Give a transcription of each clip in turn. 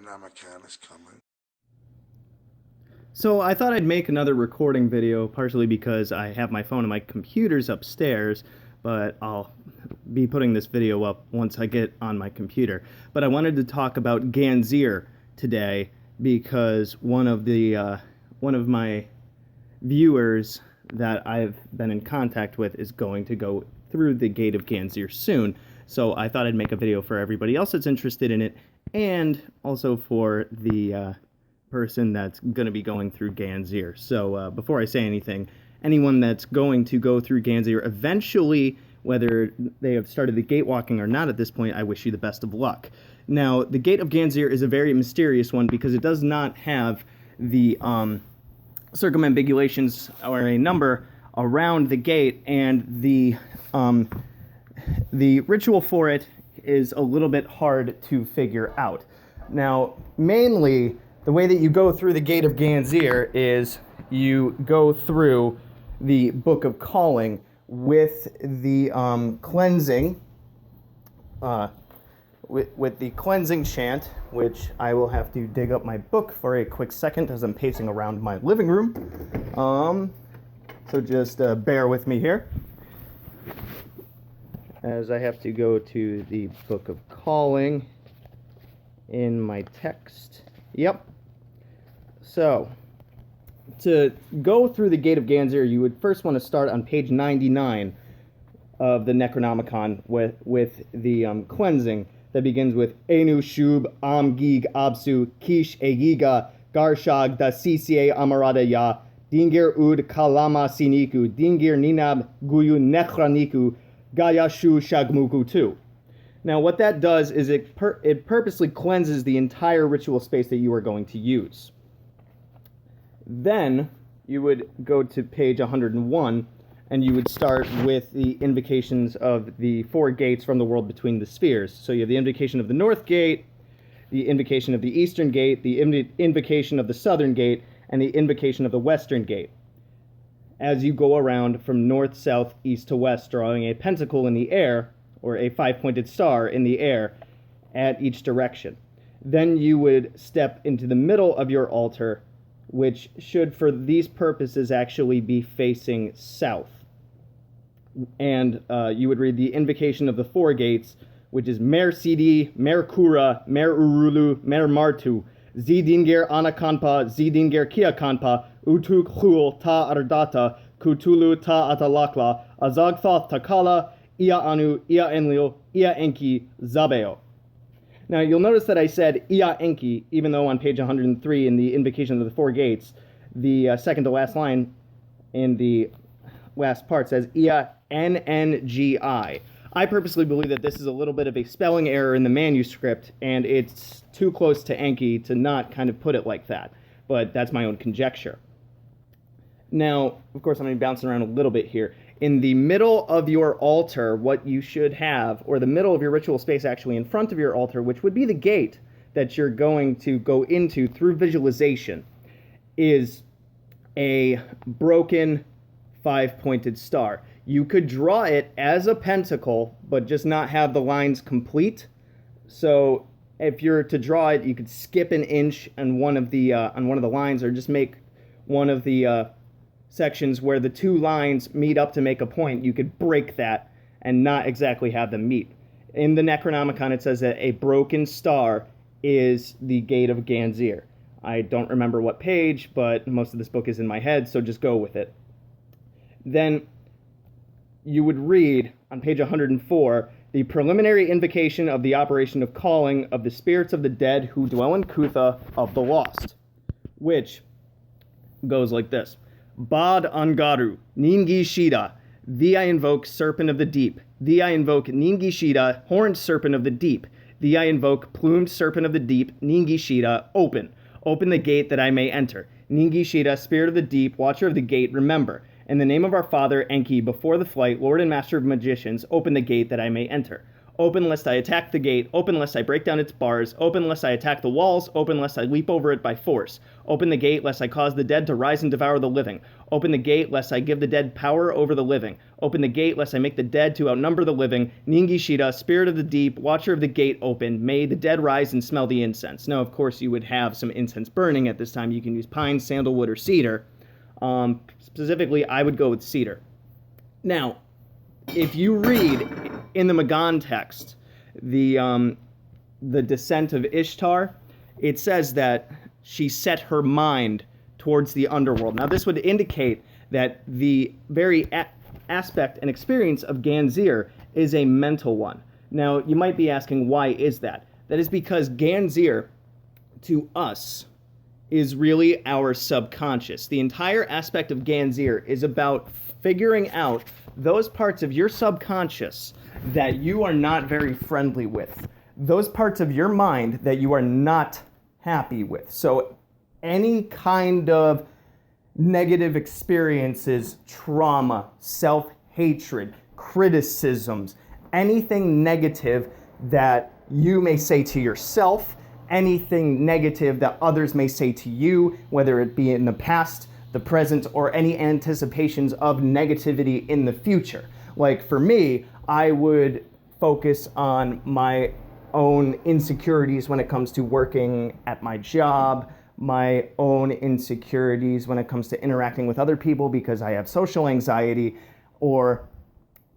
Necronomicon is coming. So I thought I'd make another recording video, partially because I have my phone and my computer's upstairs, but I'll be putting this video up once I get on my computer. But I wanted to talk about Ganzir today because one of my viewers that I've been in contact with is going to go through the gate of Ganzir soon. So I thought I'd make a video for everybody else that's interested in it, and also for the person that's going to be going through Ganzir. So before I say anything, anyone that's going to go through Ganzir eventually, whether they have started the gate walking or not at this point, I wish you the best of luck. Now, the gate of Ganzir is a very mysterious one because it does not have the circumambulations or a number around the gate, and the ritual for it is a little bit hard to figure out. Now, mainly, the way that you go through the gate of Ganzir is you go through the Book of Calling with the cleansing, with the cleansing chant, which I will have to dig up my book for a quick second as I'm pacing around my living room. So just bear with me here, as I have to go to the Book of Calling in my text. Yep. So, to go through the Gate of Ganzir, you would first want to start on page 99 of the Necronomicon with the cleansing that begins with Enu Shub Am Gig Absu Kish Egiga Garshag Da Sisiye Amarada Ya Dingir Ud Kalama Siniku Dingir Ninab Guyu Nechraniku Gayashu Shagmuku 2. Now, what that does is it purposely cleanses the entire ritual space that you are going to use. Then you would go to page 101, and you would start with the invocations of the four gates from the world between the spheres. So you have the invocation of the North Gate, the invocation of the Eastern Gate, the invocation of the Southern Gate, and the invocation of the Western Gate, as you go around from north, south, east to west, drawing a pentacle in the air, or a five-pointed star in the air at each direction. Then you would step into the middle of your altar, which should, for these purposes, actually be facing south. And you would read the invocation of the four gates, which is Mer Sidi, Mer Kura, Mer Urulu, Mer Martu, Zidingir Anakanpa, Zidingir Kiakanpa, Utuk Hul Ta Ardata, Kutulu Ta Atalakla, Azagthoth Takala, Ia Anu, Ia Enlil, Ia Enki, Zabeo. Now, you'll notice that I said Ia Enki, even though on page 103 in the invocation of the four gates, the second to last line in the last part says Ia Nngi. I purposely believe that this is a little bit of a spelling error in the manuscript, and it's too close to Enki to not kind of put it like that. But that's my own conjecture. Now, of course, I'm going to be bouncing around a little bit here. In the middle of your altar, what you should have, or the middle of your ritual space actually in front of your altar, which would be the gate that you're going to go into through visualization, is a broken five-pointed star. You could draw it as a pentacle, but just not have the lines complete. So if you're to draw it, you could skip an inch on one of the lines, or just make one of the sections where the two lines meet up to make a point. You could break that and not exactly have them meet. In the Necronomicon, it says that a broken star is the gate of Ganzir. I don't remember what page, but most of this book is in my head, so just go with it. Then you would read on page 104 the preliminary invocation of the operation of calling of the spirits of the dead who dwell in Kutha of the lost, which goes like this. Bad Angaru, Ningi Shida, thee I invoke serpent of the deep, thee I invoke Ningi Shida, horned serpent of the deep, thee I invoke plumed serpent of the deep, Ningi Shida, open the gate that I may enter. Ningi Shida, spirit of the deep, watcher of the gate, remember. In the name of our father Enki, before the flight, Lord and Master of magicians, open the gate that I may enter. Open lest I attack the gate. Open lest I break down its bars. Open lest I attack the walls. Open lest I leap over it by force. Open the gate lest I cause the dead to rise and devour the living. Open the gate lest I give the dead power over the living. Open the gate lest I make the dead to outnumber the living. Ningishita, spirit of the deep, watcher of the gate, open. May the dead rise and smell the incense. Now, of course, you would have some incense burning at this time. You can use pine, sandalwood, or cedar. Specifically, I would go with cedar. Now, if you read in the Magan text, the descent of Ishtar, it says that she set her mind towards the underworld. Now, this would indicate that the very aspect and experience of Ganzir is a mental one. Now, you might be asking, why is that? That is because Ganzir, to us, is really our subconscious. The entire aspect of Ganzir is about figuring out those parts of your subconscious that you are not very friendly with, those parts of your mind that you are not happy with. So any kind of negative experiences, trauma, self-hatred, criticisms, anything negative that you may say to yourself, anything negative that others may say to you, whether it be in the past, the present, or any anticipations of negativity in the future. Like for me, I would focus on my own insecurities when it comes to working at my job, my own insecurities when it comes to interacting with other people because I have social anxiety, or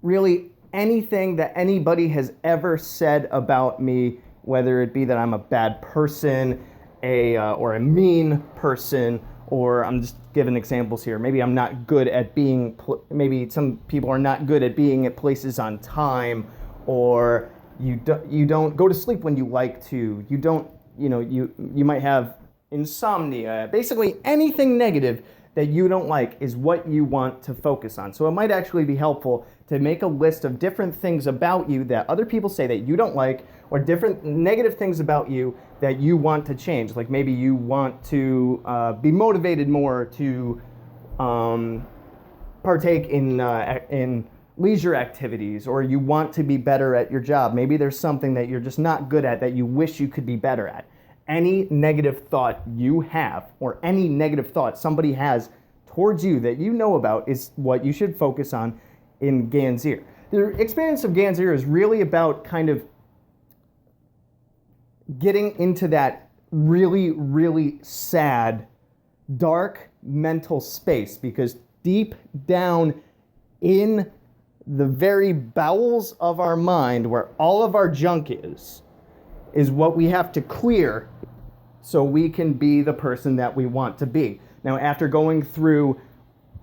really anything that anybody has ever said about me, whether it be that I'm a bad person, or a mean person, or I'm just giving examples here. Maybe I'm not good at being, maybe some people are not good at being at places on time, or you don't go to sleep when you like to. You don't, you might have insomnia. Basically, anything negative that you don't like is what you want to focus on. So it might actually be helpful to make a list of different things about you that other people say that you don't like, or different negative things about you that you want to change. Like maybe you want to be motivated more to partake in leisure activities, or you want to be better at your job. Maybe there's something that you're just not good at that you wish you could be better at. Any negative thought you have, or any negative thought somebody has towards you that you know about, is what you should focus on in Ganzir. The experience of Ganzir is really about kind of getting into that really, really sad, dark mental space, because deep down in the very bowels of our mind, where all of our junk is what we have to clear so we can be the person that we want to be. Now, after going through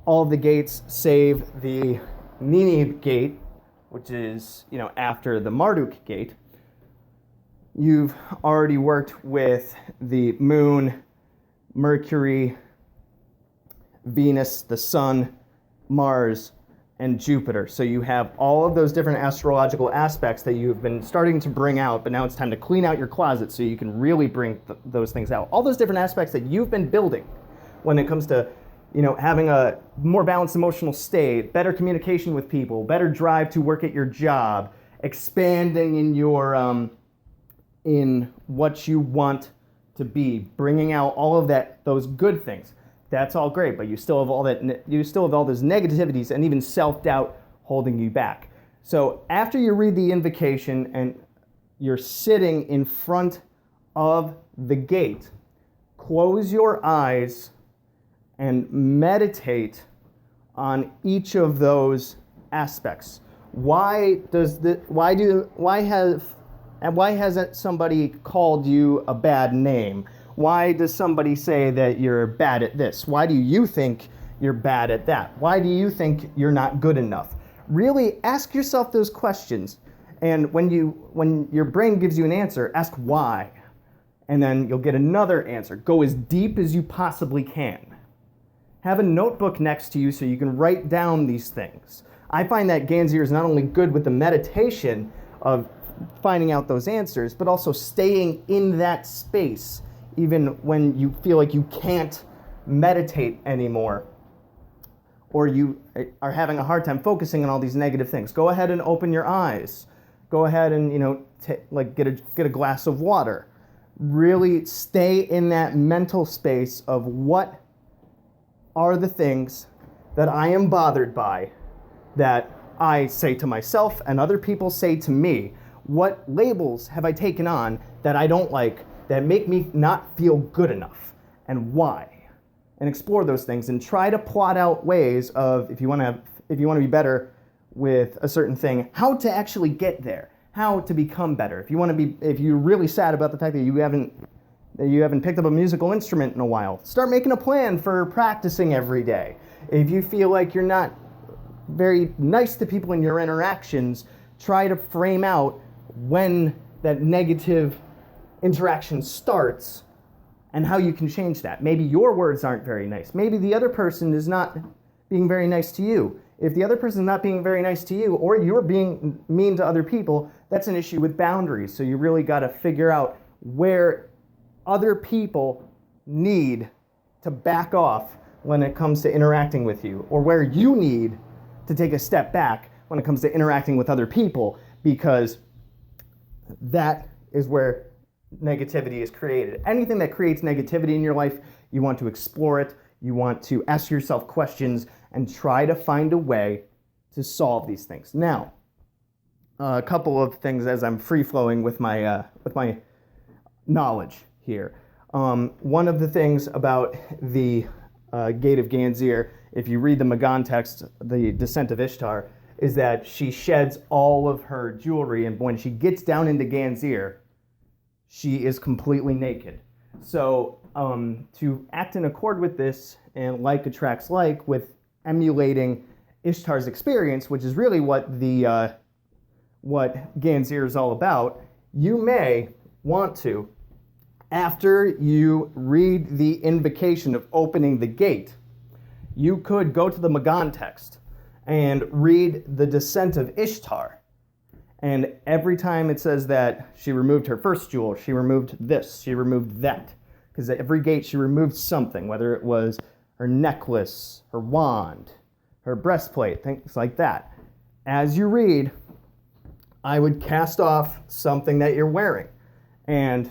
all the gates save the Nini gate, which is, after the Marduk gate, you've already worked with the moon, Mercury, Venus, the sun, Mars, and Jupiter. So you have all of those different astrological aspects that you've been starting to bring out, but now it's time to clean out your closet so you can really bring those things out. All those different aspects that you've been building when it comes to, having a more balanced emotional state, better communication with people, better drive to work at your job, expanding in your, in what you want to be, bringing out all of those good things. That's all great, but you still have all those negativities and even self-doubt holding you back. So after you read the invocation and you're sitting in front of the gate, close your eyes and meditate on each of those aspects. Why hasn't somebody called you a bad name? Why does somebody say that you're bad at this? Why do you think you're bad at that? Why do you think you're not good enough? Really ask yourself those questions. And when your brain gives you an answer, ask why. And then you'll get another answer. Go as deep as you possibly can. Have a notebook next to you so you can write down these things. I find that Ganzir is not only good with the meditation of finding out those answers, but also staying in that space even when you feel like you can't meditate anymore, or you are having a hard time focusing on all these negative things. Go ahead and open your eyes. go ahead and, get a glass of water. Really stay in that mental space of what are the things that I am bothered by, that I say to myself and other people say to me. What labels have I taken on that I don't like, that make me not feel good enough, and why? And explore those things and try to plot out ways of, if you want to be better with a certain thing, how to actually get there, how to become better. If you're really sad about the fact that you haven't picked up a musical instrument in a while, start making a plan for practicing every day. If you feel like you're not very nice to people in your interactions, try to frame out when that negative interaction starts and how you can change that. Maybe your words aren't very nice. Maybe the other person is not being very nice to you. If the other person is not being very nice to you, or you're being mean to other people, that's an issue with boundaries. So you really got to figure out where other people need to back off when it comes to interacting with you, or where you need to take a step back when it comes to interacting with other people, because that is where negativity is created. Anything that creates negativity in your life, you want to explore it, you want to ask yourself questions, and try to find a way to solve these things. Now, a couple of things as I'm free-flowing with my knowledge here. One of the things about the Gate of Ganzir, if you read the Magan text, the Descent of Ishtar, is that she sheds all of her jewelry, and when she gets down into Ganzir, she is completely naked. So to act in accord with this, and like attracts like, with emulating Ishtar's experience, which is really what Ganzir is all about, you may want to, after you read the invocation of opening the gate, you could go to the Magan text and read the Descent of Ishtar. And every time it says that she removed her first jewel, she removed this, she removed that. Because at every gate she removed something, whether it was her necklace, her wand, her breastplate, things like that. As you read, I would cast off something that you're wearing. And,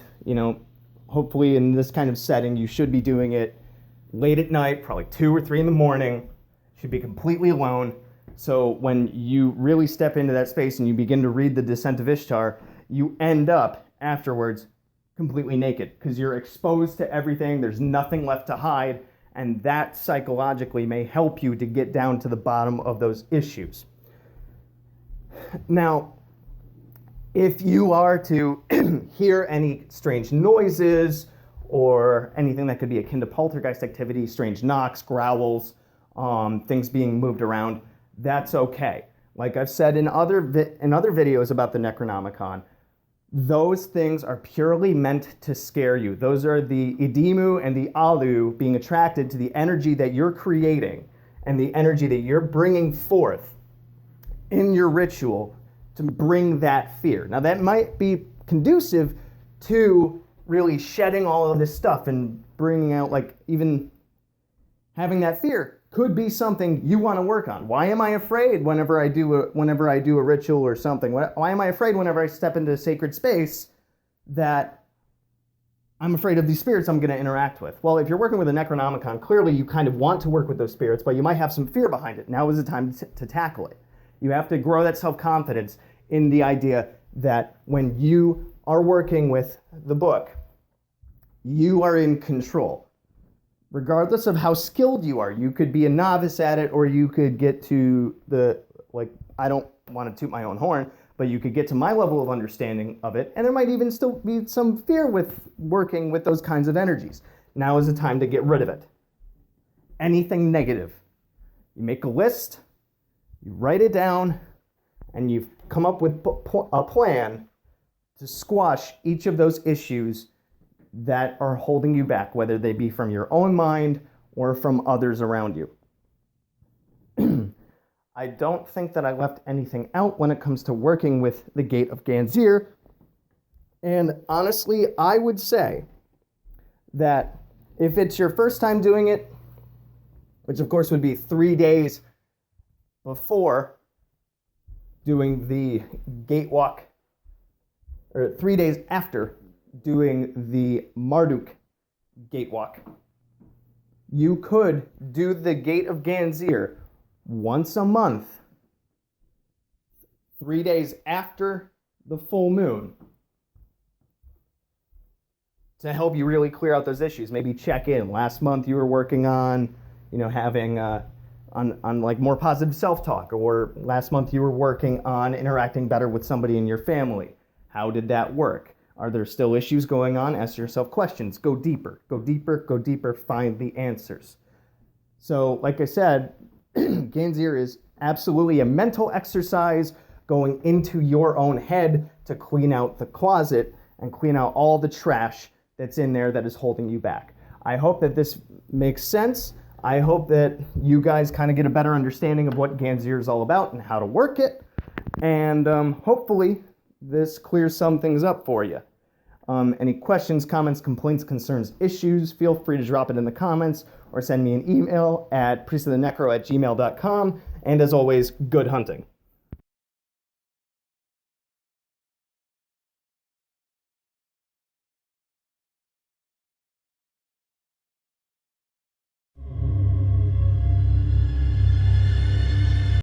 hopefully in this kind of setting, you should be doing it late at night, probably 2 or 3 in the morning. Should be completely alone. So when you really step into that space and you begin to read the Descent of Ishtar, you end up afterwards completely naked because you're exposed to everything. There's nothing left to hide. And that psychologically may help you to get down to the bottom of those issues. Now, if you are to hear any strange noises or anything that could be akin to poltergeist activity, strange knocks, growls, things being moved around, that's okay. Like I've said in other videos about the Necronomicon, those things are purely meant to scare you. Those are the Idimu and the Alu being attracted to the energy that you're creating and the energy that you're bringing forth in your ritual to bring that fear. Now that might be conducive to really shedding all of this stuff and bringing out, like, even having that fear could be something you want to work on. Why am I afraid whenever I do a ritual or something? Why am I afraid whenever I step into a sacred space that I'm afraid of these spirits I'm going to interact with? Well, if you're working with a Necronomicon, clearly you kind of want to work with those spirits, but you might have some fear behind it. Now is the time to tackle it. You have to grow that self-confidence in the idea that when you are working with the book, you are in control. Regardless of how skilled you are, you could be a novice at it, or you could get to I don't want to toot my own horn, but you could get to my level of understanding of it, and there might even still be some fear with working with those kinds of energies. Now is the time to get rid of it. Anything negative. You make a list, you write it down, and you come up with a plan to squash each of those issues that are holding you back, whether they be from your own mind or from others around you. I don't think that I left anything out when it comes to working with the Gate of Ganzir. And honestly, I would say that if it's your first time doing it, which of course would be 3 days before doing the gate walk or 3 days after doing the Marduk gatewalk. You could do the Gate of Ganzir once a month, 3 days after the full moon, to help you really clear out those issues. Maybe check in. Last month you were working on, having on like more positive self-talk, or last month you were working on interacting better with somebody in your family. How did that work? Are there still issues going on? Ask yourself questions. Go deeper, go deeper, go deeper, find the answers. So, like I said, Ganzir is absolutely a mental exercise going into your own head to clean out the closet and clean out all the trash that's in there that is holding you back. I hope that this makes sense. I hope that you guys kind of get a better understanding of what Ganzir is all about and how to work it. And hopefully this clears some things up for you. Any questions, comments, complaints, concerns, issues, feel free to drop it in the comments or send me an email at priesttofthenecro@gmail.com. And as always, good hunting.